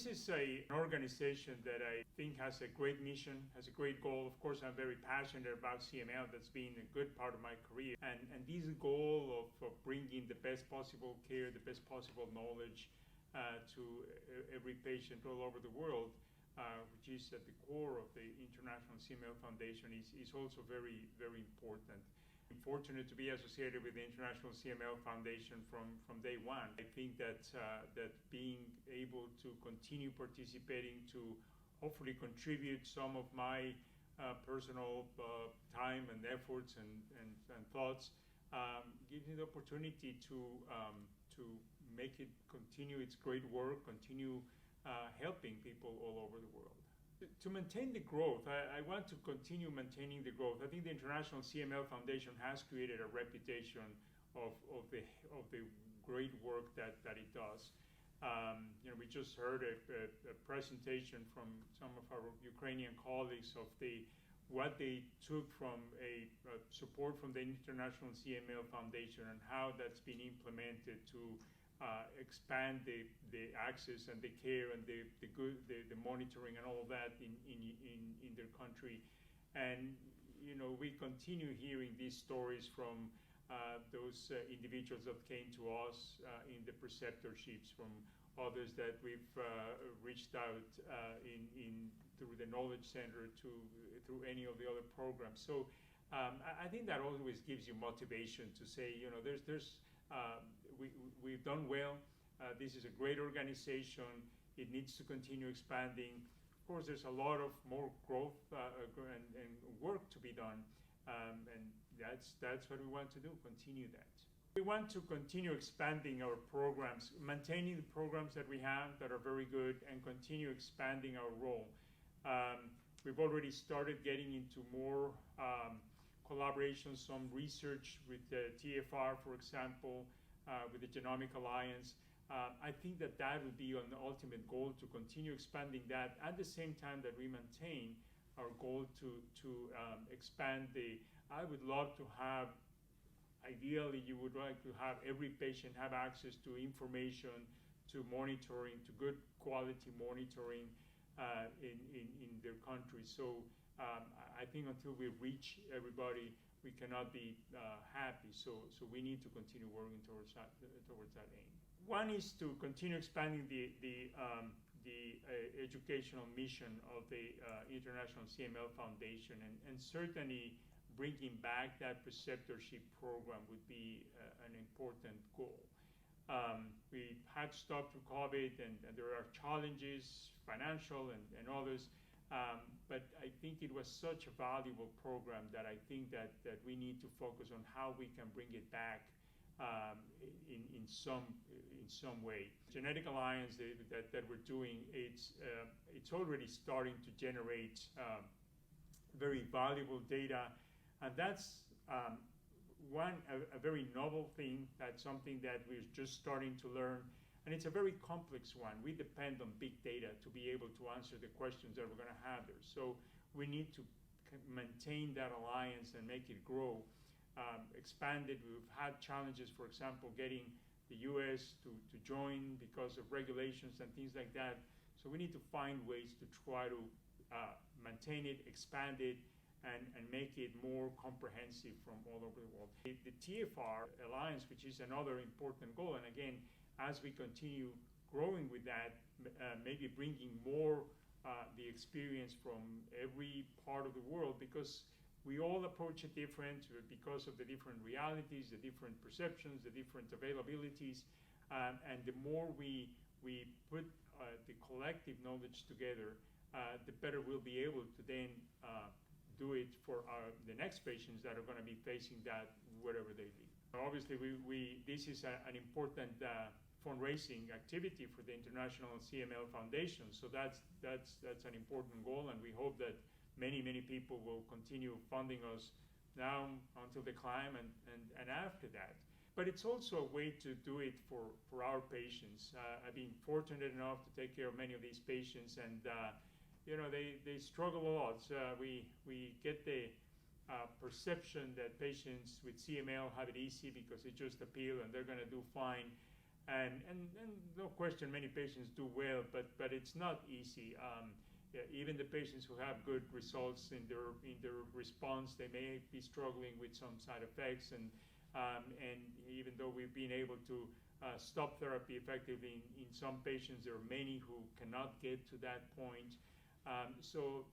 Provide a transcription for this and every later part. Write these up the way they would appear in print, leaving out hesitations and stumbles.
This is an organization that I think has a great mission, has a great goal. Of course, I'm very passionate about CML. That's been a good part of my career. And this goal of bringing the best possible care, the best possible knowledge to every patient all over the world, which is at the core of the International CML Foundation, is also very, very important. I'm fortunate to be associated with the International CML Foundation from day one. I think that being able to continue participating, to hopefully contribute some of my personal time and efforts and thoughts, gives me the opportunity to make it continue its great work, continue helping people all over the world. To maintain the growth, I want to continue maintaining the growth. I think the International CML Foundation has created a reputation of the great work that it does. We just heard a presentation from some of our Ukrainian colleagues of what they took from a support from the International CML Foundation and how that's been implemented to expand the access and the care and the monitoring and all of that in their country. And we continue hearing these stories from those individuals that came to us in the preceptorships, from others that we've reached out through the Knowledge Center through any of the other programs. So I think that always gives you motivation to say, we've done well. This is a great organization. It needs to continue expanding. Of course, there's a lot of more growth and work to be done, and that's what we want to do, continue that. We want to continue expanding our programs, maintaining the programs that we have that are very good, and continue expanding our role. We've already started getting into more collaborations, some research with the TFR, for example, with the Genomic Alliance. I think that would be an ultimate goal, to continue expanding that at the same time that we maintain our goal to expand I would love to have, ideally you would like to have every patient have access to information, to monitoring, to good quality monitoring in their country. So I think until we reach everybody, we cannot be happy. So we need to continue working towards that aim. One is to continue expanding the educational mission of the International CML Foundation, and certainly bringing back that preceptorship program would be an important goal. We had stopped through COVID, and there are challenges, financial and others. But I think it was such a valuable program that I think that we need to focus on how we can bring it back in some way. Genetic Alliance that we're doing, it's already starting to generate very valuable data, and that's a very novel thing. That's something that we're just starting to learn. And it's a very complex one. We depend on big data to be able to answer the questions that we're going to have there. So we need to maintain that alliance and make it grow, expand it. We've had challenges, for example, getting the US to join because of regulations and things like that. So we need to find ways to try to maintain it, expand it, and make it more comprehensive from all over the world. The TFR Alliance, which is another important goal, and again, as we continue growing with that, maybe bringing more the experience from every part of the world, because we all approach it different because of the different realities, the different perceptions, the different availabilities, and the more we put the collective knowledge together, the better we'll be able to then do it for the next patients that are going to be facing that wherever they be. Obviously, this is an important fundraising activity for the International CML Foundation. So that's an important goal, and we hope that many people will continue funding us now until the climb and after that. But it's also a way to do it for our patients. I've been fortunate enough to take care of many of these patients, and they struggle a lot. We get the perception that patients with CML have it easy because it's just a pill and they're going to do fine. And no question, many patients do well, but it's not easy. Yeah, even the patients who have good results in their response, they may be struggling with some side effects, and even though we've been able to stop therapy effectively in some patients, there are many who cannot get to that point. So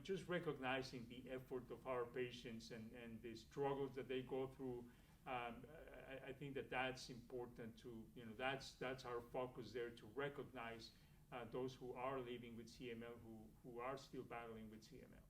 just recognizing the effort of our patients and the struggles that they go through. I think that's important to, that's our focus there, to recognize those who are living with CML, who are still battling with CML.